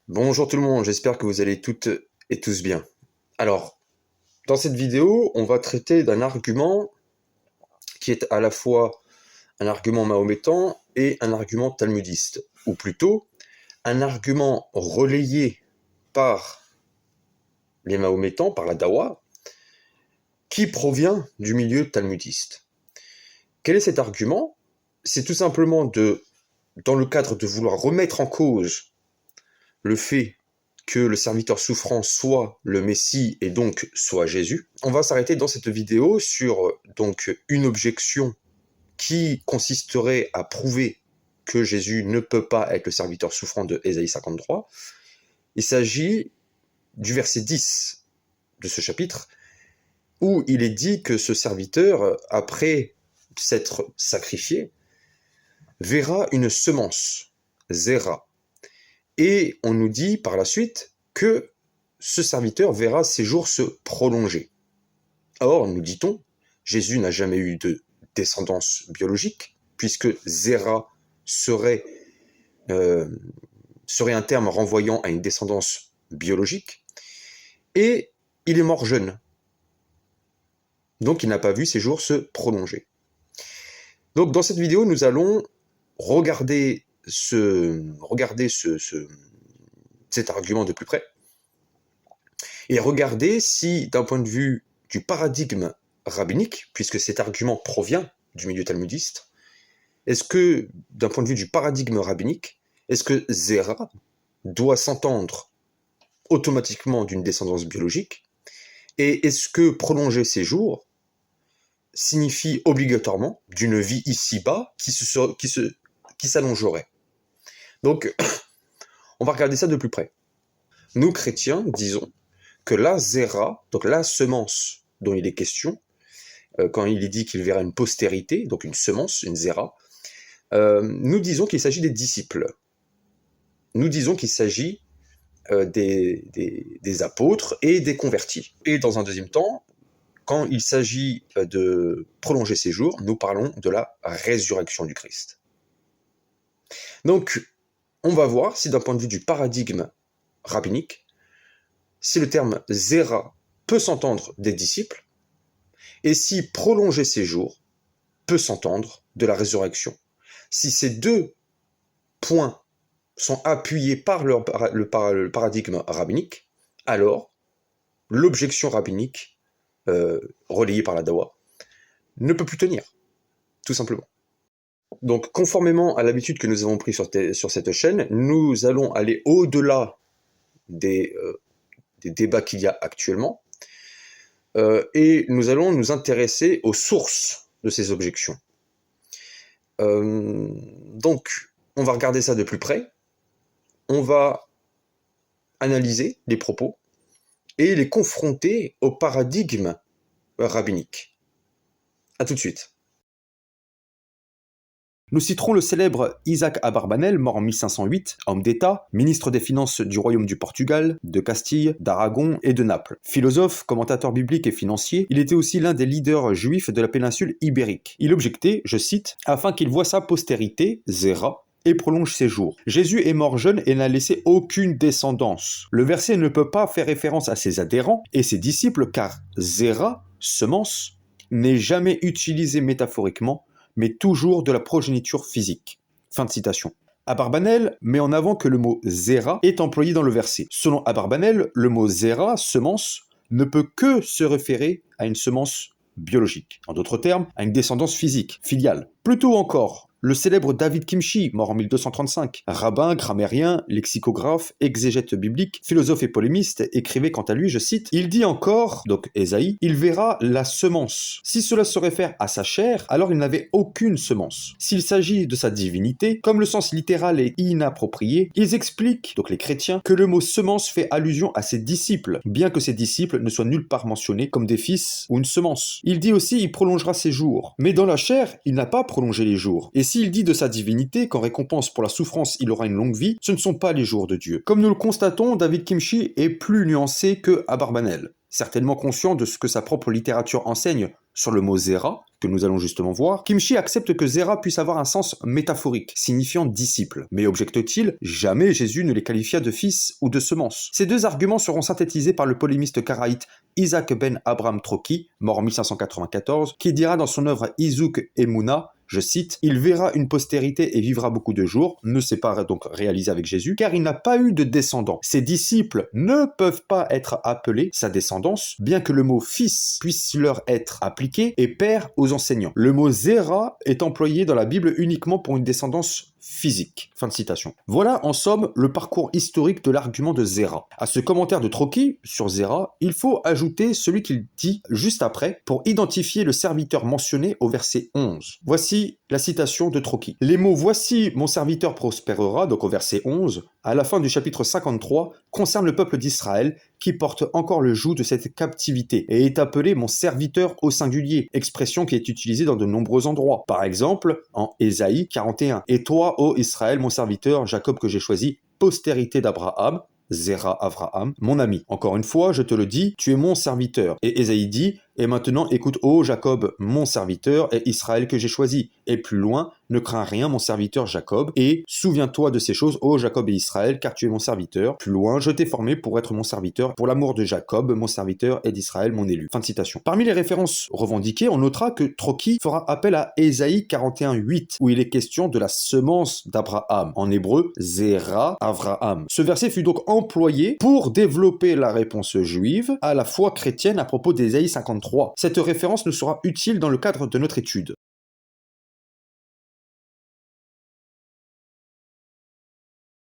Bonjour tout le monde, j'espère que vous allez toutes et tous bien. Alors, dans cette vidéo, on va traiter d'un argument qui est à la fois un argument mahométan et un argument talmudiste, ou plutôt un argument relayé par les mahométans, par la Dawa, qui provient du milieu talmudiste. Quel est cet argument? C'est tout simplement dans le cadre de vouloir remettre en cause le fait que le serviteur souffrant soit le Messie et donc soit Jésus. On va s'arrêter dans cette vidéo sur donc une objection qui consisterait à prouver que Jésus ne peut pas être le serviteur souffrant de Ésaïe 53. Il s'agit du verset 10 de ce chapitre, où il est dit que ce serviteur, après s'être sacrifié, verra une semence, Zéra. Et on nous dit par la suite que ce serviteur verra ses jours se prolonger. Or, nous dit-on, Jésus n'a jamais eu de descendance biologique, puisque Zéra serait un terme renvoyant à une descendance biologique, et il est mort jeune. Donc il n'a pas vu ses jours se prolonger. Donc dans cette vidéo, nous allons regarder cet argument de plus près, et regarder si, d'un point de vue du paradigme rabbinique, puisque cet argument provient du milieu talmudiste, est-ce que, d'un point de vue du paradigme rabbinique, est-ce que Zéra doit s'entendre automatiquement d'une descendance biologique, et est-ce que prolonger ses jours signifie obligatoirement d'une vie ici-bas qui s'allongerait. Donc, on va regarder ça de plus près. Nous, chrétiens, disons que la Zéra, donc la semence dont il est question, quand il est dit qu'il verra une postérité, donc une semence, une Zéra, nous disons qu'il s'agit des disciples. Nous disons qu'il s'agit des apôtres et des convertis. Et dans un deuxième temps, quand il s'agit de prolonger ses jours, nous parlons de la résurrection du Christ. Donc, on va voir si d'un point de vue du paradigme rabbinique, si le terme Zéra peut s'entendre des disciples, et si prolonger ses jours peut s'entendre de la résurrection. Si ces deux points sont appuyés par le paradigme rabbinique, alors l'objection rabbinique relayée par la Dawa ne peut plus tenir, tout simplement. Donc, conformément à l'habitude que nous avons pris sur cette chaîne, nous allons aller au-delà des débats qu'il y a actuellement, et nous allons nous intéresser aux sources de ces objections. Donc, on va regarder ça de plus près, on va analyser les propos et les confronter au paradigme rabbinique. A tout de suite. Nous citerons le célèbre Isaac Abarbanel, mort en 1508, homme d'État, ministre des Finances du Royaume du Portugal, de Castille, d'Aragon et de Naples. Philosophe, commentateur biblique et financier, il était aussi l'un des leaders juifs de la péninsule ibérique. Il objectait, je cite, « afin qu'il voie sa postérité, Zéra, et prolonge ses jours. Jésus est mort jeune et n'a laissé aucune descendance. Le verset ne peut pas faire référence à ses adhérents et ses disciples car Zéra, semence, n'est jamais utilisé métaphoriquement, mais toujours de la progéniture physique. » Fin de citation. Abarbanel met en avant que le mot Zéra est employé dans le verset. Selon Abarbanel, le mot Zéra, semence, ne peut que se référer à une semence biologique. En d'autres termes, à une descendance physique, filiale. Plutôt encore, le célèbre David Kimchi, mort en 1235, rabbin, grammairien, lexicographe, exégète biblique, philosophe et polémiste, écrivait quant à lui, je cite, « Il dit encore, donc Ésaïe, il verra la semence. Si cela se réfère à sa chair, alors il n'avait aucune semence. S'il s'agit de sa divinité, comme le sens littéral est inapproprié, ils expliquent, donc les chrétiens, que le mot semence fait allusion à ses disciples, bien que ces disciples ne soient nulle part mentionnés comme des fils ou une semence. Il dit aussi, il prolongera ses jours. Mais dans la chair, il n'a pas prolongé les jours. Et s'il dit de sa divinité qu'en récompense pour la souffrance il aura une longue vie, ce ne sont pas les jours de Dieu. Comme nous le constatons, David Kimchi est plus nuancé que Abarbanel. Certainement conscient de ce que sa propre littérature enseigne sur le mot Zera, que nous allons justement voir, Kimchi accepte que Zera puisse avoir un sens métaphorique, signifiant disciple. Mais objecte-t-il, jamais Jésus ne les qualifia de fils ou de semence. Ces deux arguments seront synthétisés par le polémiste karaïte Isaac ben Abraham Troki, mort en 1594, qui dira dans son œuvre Izouk Emouna, je cite, « Il verra une postérité et vivra beaucoup de jours », ne s'est pas donc réalisé avec Jésus, car il n'a pas eu de descendants. Ses disciples ne peuvent pas être appelés sa descendance, bien que le mot « fils » puisse leur être appliqué, et « père » aux enseignants. Le mot « zera » est employé dans la Bible uniquement pour une descendance physique. Fin de citation. Voilà en somme le parcours historique de l'argument de Zera. À ce commentaire de Troki sur Zera, il faut ajouter celui qu'il dit juste après pour identifier le serviteur mentionné au verset 11. Voici la citation de Troki. Les mots « Voici mon serviteur prospérera », donc au verset 11, à la fin du chapitre 53, concernent le peuple d'Israël qui porte encore le joug de cette captivité et est appelé mon serviteur au singulier, expression qui est utilisée dans de nombreux endroits. Par exemple, en Ésaïe 41. « Et toi, ô Israël, mon serviteur, Jacob que j'ai choisi, postérité d'Abraham, Zera Avraham, mon ami. Encore une fois, je te le dis, tu es mon serviteur. » Et Ésaïe dit, « Et maintenant, écoute, ô Jacob, mon serviteur, et Israël que j'ai choisi. » Et plus loin, « Ne crains rien, mon serviteur Jacob, et souviens-toi de ces choses, ô Jacob et Israël, car tu es mon serviteur. » Plus loin, « Je t'ai formé pour être mon serviteur, pour l'amour de Jacob, mon serviteur, et d'Israël, mon élu. » Fin de citation. Parmi les références revendiquées, on notera que Troki fera appel à Ésaïe 41:8, où il est question de la semence d'Abraham. En hébreu, Zera Avraham. Ce verset fut donc employé pour développer la réponse juive à la foi chrétienne à propos d'Ésaïe 53. Cette référence nous sera utile dans le cadre de notre étude.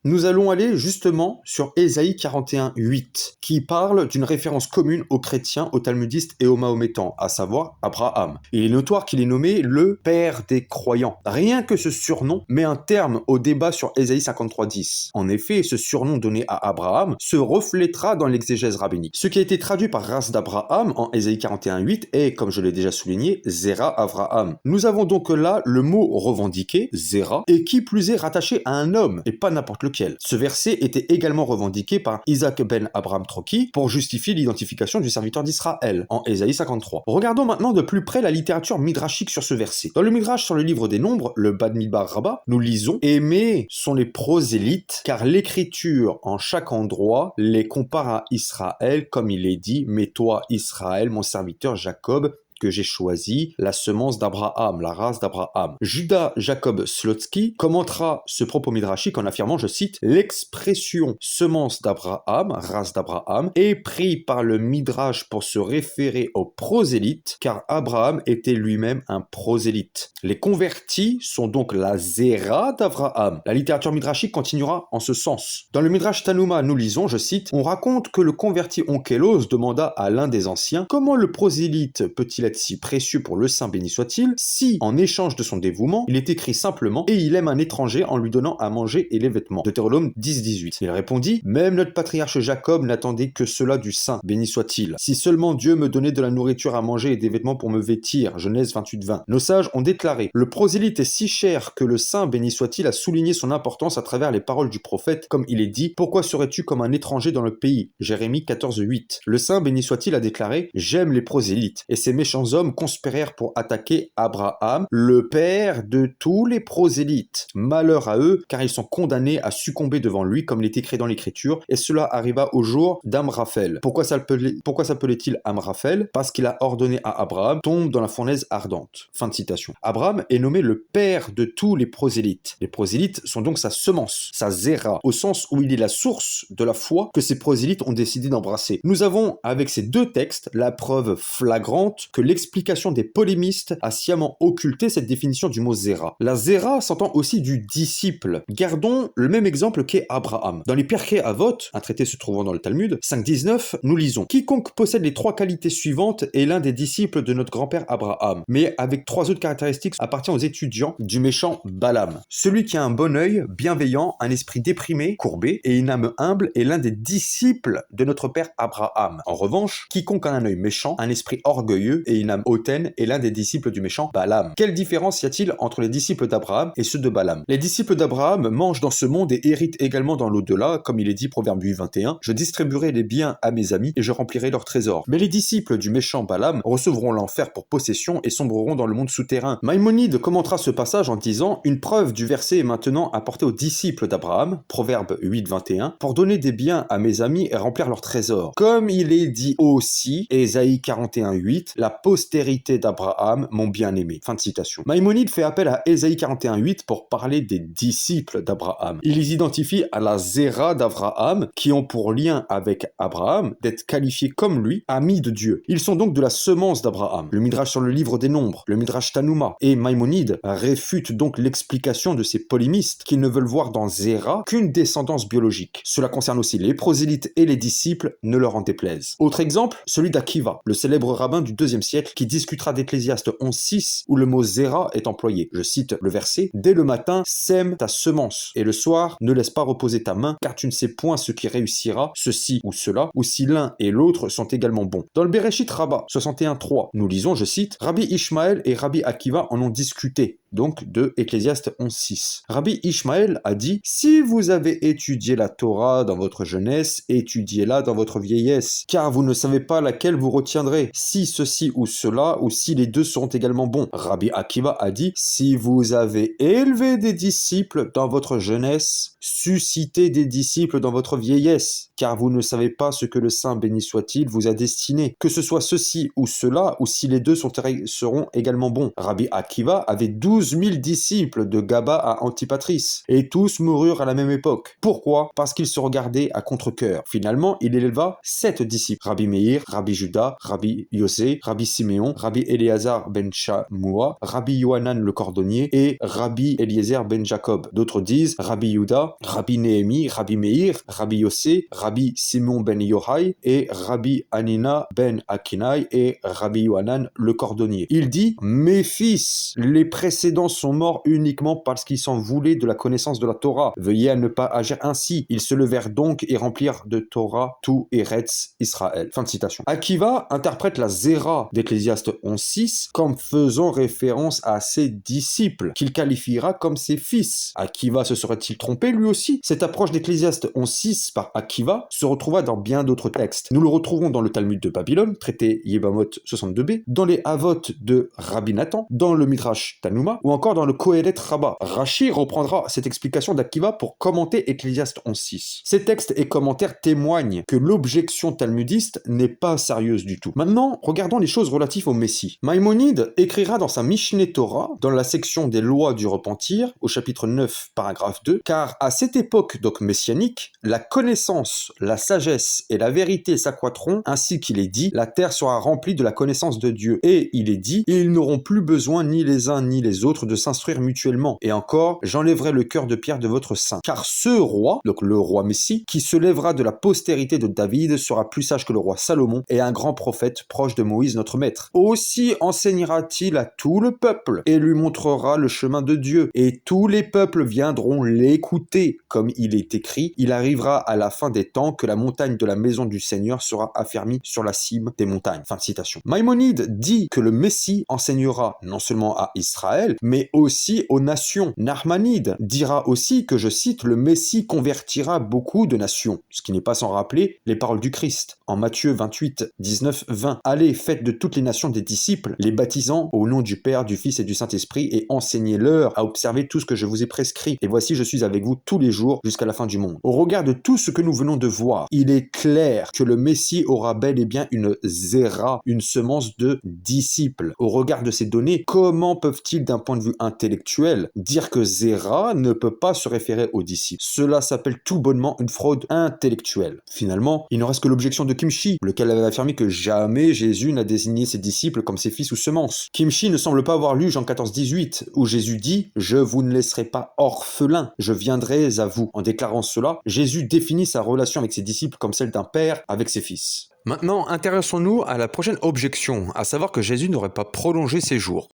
Nous allons aller justement sur Ésaïe 41:8, qui parle d'une référence commune aux chrétiens, aux talmudistes et aux mahométans, à savoir Abraham. Il est notoire qu'il est nommé le père des croyants. Rien que ce surnom met un terme au débat sur Ésaïe 53:10. En effet, ce surnom donné à Abraham se reflétera dans l'exégèse rabbinique. Ce qui a été traduit par race d'Abraham en Ésaïe 41:8 est, comme je l'ai déjà souligné, Zera Avraham. Nous avons donc là le mot revendiqué, Zera, et qui plus est rattaché à un homme, et pas n'importe lequel. Ce verset était également revendiqué par Isaac ben Abraham Troki pour justifier l'identification du serviteur d'Israël en Ésaïe 53. Regardons maintenant de plus près la littérature midrashique sur ce verset. Dans le midrash sur le livre des Nombres, le Bamidbar Rabbah, nous lisons « Aimés sont les prosélytes, car l'écriture en chaque endroit les compare à Israël, comme il est dit, mais toi Israël, mon serviteur Jacob, que j'ai choisi, la semence d'Abraham, la race d'Abraham. » Judas Jacob Slotsky commentera ce propos midrashique en affirmant, je cite, « L'expression semence d'Abraham, race d'Abraham, est prise par le midrash pour se référer aux prosélytes, car Abraham était lui-même un prosélyte. Les convertis sont donc la zéra d'Abraham. » La littérature midrashique continuera en ce sens. Dans le midrash Tanuma, nous lisons, je cite, « On raconte que le converti Onkelos demanda à l'un des anciens, comment le prosélyte peut-il être si précieux pour le saint béni soit-il, si, en échange de son dévouement, il est écrit simplement « Et il aime un étranger en lui donnant à manger et les vêtements » Deutéronome 10:18. Il répondit « Même notre patriarche Jacob n'attendait que cela du saint, béni soit-il. Si seulement Dieu me donnait de la nourriture à manger et des vêtements pour me vêtir. » Genèse 28:20. Nos sages ont déclaré « Le prosélyte est si cher que le saint, béni soit-il, a souligné son importance à travers les paroles du prophète, comme il est dit « Pourquoi serais-tu comme un étranger dans le pays » Jérémie 14:8. Le saint, béni soit-il, a déclaré « J'aime les prosélytes. » Et ces méchants hommes conspirèrent pour attaquer Abraham, le père de tous les prosélytes. Malheur à eux, car ils sont condamnés à succomber devant lui, comme il est écrit dans l'Écriture, et cela arriva au jour d'Amraphel. Pourquoi s'appelait-il Amraphel? Parce qu'il a ordonné à Abraham, tombe dans la fournaise ardente. Fin de citation. Abraham est nommé le père de tous les prosélytes. Les prosélytes sont donc sa semence, sa zéra, au sens où il est la source de la foi que ces prosélytes ont décidé d'embrasser. Nous avons, avec ces deux textes, la preuve flagrante que l'explication des polémistes a sciemment occulté cette définition du mot zéra. La zéra s'entend aussi du disciple. Gardons le même exemple qu'est Abraham. Dans les Pirkei Avot, un traité se trouvant dans le Talmud, 5:19, nous lisons « Quiconque possède les trois qualités suivantes est l'un des disciples de notre grand-père Abraham, mais avec trois autres caractéristiques appartient aux étudiants du méchant Balaam. Celui qui a un bon œil, bienveillant, un esprit déprimé, courbé, et une âme humble est l'un des disciples de notre père Abraham. En revanche, quiconque a un œil méchant, un esprit orgueilleux et Inam Oten est l'un des disciples du méchant Balaam. Quelle différence y a-t-il entre les disciples d'Abraham et ceux de Balaam? Les disciples d'Abraham mangent dans ce monde et héritent également dans l'au-delà, comme il est dit Proverbe 8:21, je distribuerai les biens à mes amis et je remplirai leurs trésors. Mais les disciples du méchant Balaam recevront l'enfer pour possession et sombreront dans le monde souterrain. Maïmonide commentera ce passage en disant une preuve du verset est maintenant apportée aux disciples d'Abraham, Proverbe 8:21, pour donner des biens à mes amis et remplir leurs trésors. Comme il est dit aussi, Ésaïe 41:8, la postérité d'Abraham, mon bien-aimé. Fin de citation. Maïmonide fait appel à Ésaïe 41:8 pour parler des disciples d'Abraham. Il les identifie à la Zéra d'Abraham, qui ont pour lien avec Abraham d'être qualifiés comme lui, amis de Dieu. Ils sont donc de la semence d'Abraham. Le Midrash sur le livre des Nombres, le Midrash Tanuma et Maïmonide réfutent donc l'explication de ces polémistes qui ne veulent voir dans Zéra qu'une descendance biologique. Cela concerne aussi les prosélytes et les disciples, ne leur en déplaise. Autre exemple, celui d'Akiva, le célèbre rabbin du IIe siècle qui discutera d'Ecclésiaste 11:6 où le mot Zéra est employé. Je cite le verset, « Dès le matin, sème ta semence, et le soir, ne laisse pas reposer ta main, car tu ne sais point ce qui réussira, ceci ou cela, ou si l'un et l'autre sont également bons. » Dans le Bereshit Rabbah 61:3, nous lisons, je cite, « Rabbi Ishmaël et Rabbi Akiva en ont discuté. » Donc de Ecclésiaste 11:6. Rabbi Ishmaël a dit « Si vous avez étudié la Torah dans votre jeunesse, étudiez-la dans votre vieillesse, car vous ne savez pas laquelle vous retiendrez, si ceci ou cela, ou si les deux seront également bons. » Rabbi Akiva a dit « Si vous avez élevé des disciples dans votre jeunesse, suscitez des disciples dans votre vieillesse, car vous ne savez pas ce que le Saint béni soit-il vous a destiné, que ce soit ceci ou cela, ou si les deux seront également bons. » Rabbi Akiva avait 12 000 disciples de Gaba à Antipatris, et tous moururent à la même époque. Pourquoi? Parce qu'ils se regardaient à contre-cœur. Finalement, il éleva 7 disciples, Rabbi Meir, Rabbi Juda, Rabbi Yosé, Rabbi Siméon, Rabbi Éléazar ben Shamoua, Rabbi Yohanan le cordonnier et Rabbi Eliezer ben Jacob. D'autres disent Rabbi Yuda, Rabbi Néhémie, Rabbi Meir, Rabbi Yossé, Rabbi Simon ben Yohai et Rabbi Hanina ben Akinai et Rabbi Yohanan le cordonnier. Il dit, mes fils, les précédents sont morts uniquement parce qu'ils s'en voulaient de la connaissance de la Torah. Veuillez à ne pas agir ainsi. Ils se levèrent donc et remplirent de Torah tout Eretz Israël. Fin de citation. Akiva interprète la Zéra d'Ecclésiaste 11:6 comme faisant référence à ses disciples, qu'il qualifiera comme ses fils. Akiva se serait-il trompé lui aussi? Cette approche d'Ecclésiaste 11:6 par Akiva se retrouva dans bien d'autres textes. Nous le retrouvons dans le Talmud de Babylone, traité Yebamot 62b, dans les Havot de Rabbi Nathan, dans le Midrash Tanuma, ou encore dans le Kohelet Rabbah. Rashi reprendra cette explication d'Akiva pour commenter Ecclésiaste 11:6. Ces textes et commentaires témoignent que l'objection talmudiste n'est pas sérieuse du tout. Maintenant, regardons les choses relatives au Messie. Maïmonide écrira dans sa Mishneh Torah, dans la section des lois du repentir, au chapitre 9, paragraphe 2, car à cette époque donc messianique, la connaissance, la sagesse et la vérité s'accroîtront, ainsi qu'il est dit, la terre sera remplie de la connaissance de Dieu. Et il est dit, ils n'auront plus besoin ni les uns ni les autres de s'instruire mutuellement. Et encore, j'enlèverai le cœur de pierre de votre sein. Car ce roi, donc le roi Messie, qui se lèvera de la postérité de David, sera plus sage que le roi Salomon et un grand prophète proche de Moïse notre maître. Aussi enseignera-t-il à tout le peuple et lui montrera le chemin de Dieu. Et tous les peuples viendront l'écouter. Comme il est écrit, il arrivera à la fin des temps que la montagne de la maison du Seigneur sera affermie sur la cime des montagnes. Fin de citation. Maïmonide dit que le Messie enseignera non seulement à Israël, mais aussi aux nations. Narmanide dira aussi que, je cite, le Messie convertira beaucoup de nations, ce qui n'est pas sans rappeler les paroles du Christ. En Matthieu 28, 19, 20, allez, faites de toutes les nations des disciples, les baptisant au nom du Père, du Fils et du Saint-Esprit, et enseignez-leur à observer tout ce que je vous ai prescrit. Et voici, je suis avec vous tous les jours jusqu'à la fin du monde. Au regard de tout ce que nous venons de voir, il est clair que le Messie aura bel et bien une zéra, une semence de disciples. Au regard de ces données, comment peuvent-ils, d'un point de vue intellectuel, dire que zéra ne peut pas se référer aux disciples? Cela s'appelle tout bonnement une fraude intellectuelle. Finalement, il ne reste que l'objection de Kimchi, lequel avait affirmé que jamais Jésus n'a désigné ses disciples comme ses fils ou semences. Kimchi ne semble pas avoir lu Jean 14,18, où Jésus dit « Je vous ne laisserai pas orphelins, je viendrai à vous ». En déclarant cela, Jésus définit sa relation avec ses disciples comme celle d'un père avec ses fils. Maintenant, intéressons-nous à la prochaine objection, à savoir que Jésus n'aurait pas prolongé ses jours.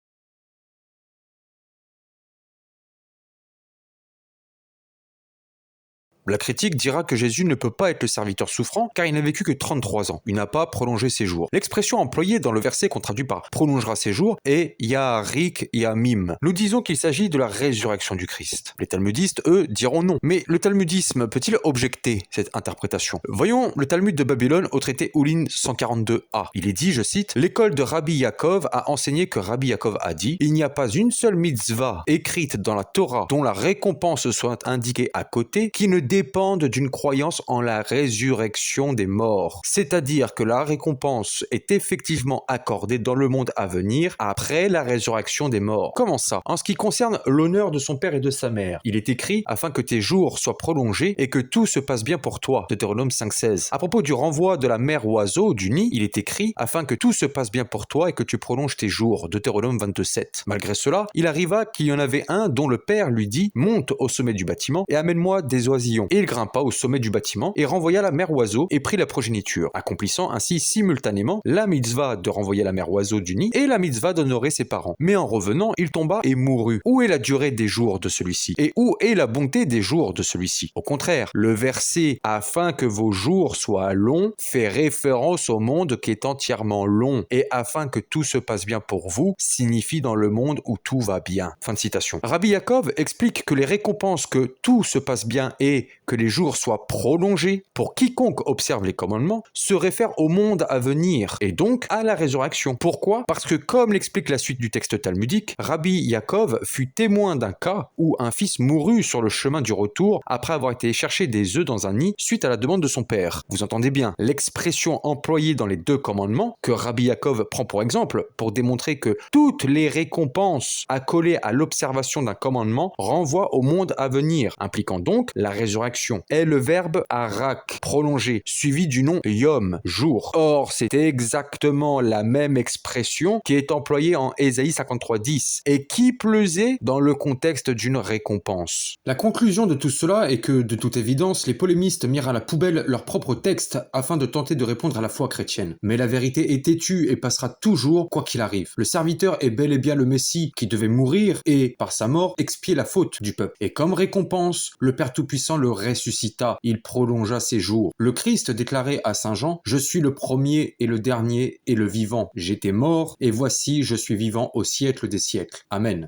La critique dira que Jésus ne peut pas être le serviteur souffrant car il n'a vécu que 33 ans. Il n'a pas prolongé ses jours. L'expression employée dans le verset qu'on traduit par prolongera ses jours est Yaharik Yamim. Nous disons qu'il s'agit de la résurrection du Christ. Les talmudistes, eux, diront non. Mais le talmudisme peut-il objecter cette interprétation? Voyons le Talmud de Babylone au traité Oulin 142a. Il est dit, je cite, l'école de Rabbi Yaakov a enseigné que Rabbi Yaakov a dit, il n'y a pas une seule mitzvah écrite dans la Torah dont la récompense soit indiquée à côté qui ne dépende d'une croyance en la résurrection des morts. C'est-à-dire que la récompense est effectivement accordée dans le monde à venir après la résurrection des morts. Comment ça? En ce qui concerne l'honneur de son père et de sa mère, il est écrit afin que tes jours soient prolongés et que tout se passe bien pour toi. Deutéronome 5,16. À propos du renvoi de la mère oiseau du nid, il est écrit afin que tout se passe bien pour toi et que tu prolonges tes jours. Deutéronome 22,7. Malgré cela, il arriva qu'il y en avait un dont le père lui dit monte au sommet du bâtiment et amène-moi des oisillons. Et il grimpa au sommet du bâtiment et renvoya la mère oiseau et prit la progéniture, accomplissant ainsi simultanément la mitzvah de renvoyer la mère oiseau du nid et la mitzvah d'honorer ses parents. Mais en revenant, il tomba et mourut. Où est la durée des jours de celui-ci? Et où est la bonté des jours de celui-ci? Au contraire, le verset afin que vos jours soient longs fait référence au monde qui est entièrement long et afin que tout se passe bien pour vous signifie dans le monde où tout va bien. Fin de citation. Rabbi Yaakov explique que les récompenses que tout se passe bien et que les jours soient prolongés pour quiconque observe les commandements se réfèrent au monde à venir et donc à la résurrection. Pourquoi? Parce que comme l'explique la suite du texte talmudique, Rabbi Yaakov fut témoin d'un cas où un fils mourut sur le chemin du retour après avoir été chercher des œufs dans un nid suite à la demande de son père. Vous entendez bien, l'expression employée dans les deux commandements que Rabbi Yaakov prend pour exemple pour démontrer que toutes les récompenses accolées à l'observation d'un commandement renvoient au monde à venir, impliquant donc la résurrection, est le verbe arak, prolongé, suivi du nom yom, jour. Or, c'est exactement la même expression qui est employée en Ésaïe 53:10 et qui plus est dans le contexte d'une récompense. La conclusion de tout cela est que, de toute évidence, les polémistes mirent à la poubelle leur propre texte afin de tenter de répondre à la foi chrétienne. Mais la vérité est têtue et passera toujours quoi qu'il arrive. Le serviteur est bel et bien le Messie qui devait mourir et, par sa mort, expier la faute du peuple. Et comme récompense, le Père Tout-Puissant le ressuscita, il prolongea ses jours. Le Christ déclarait à Saint Jean, « Je suis le premier et le dernier et le vivant. J'étais mort et voici je suis vivant au siècle des siècles. Amen. »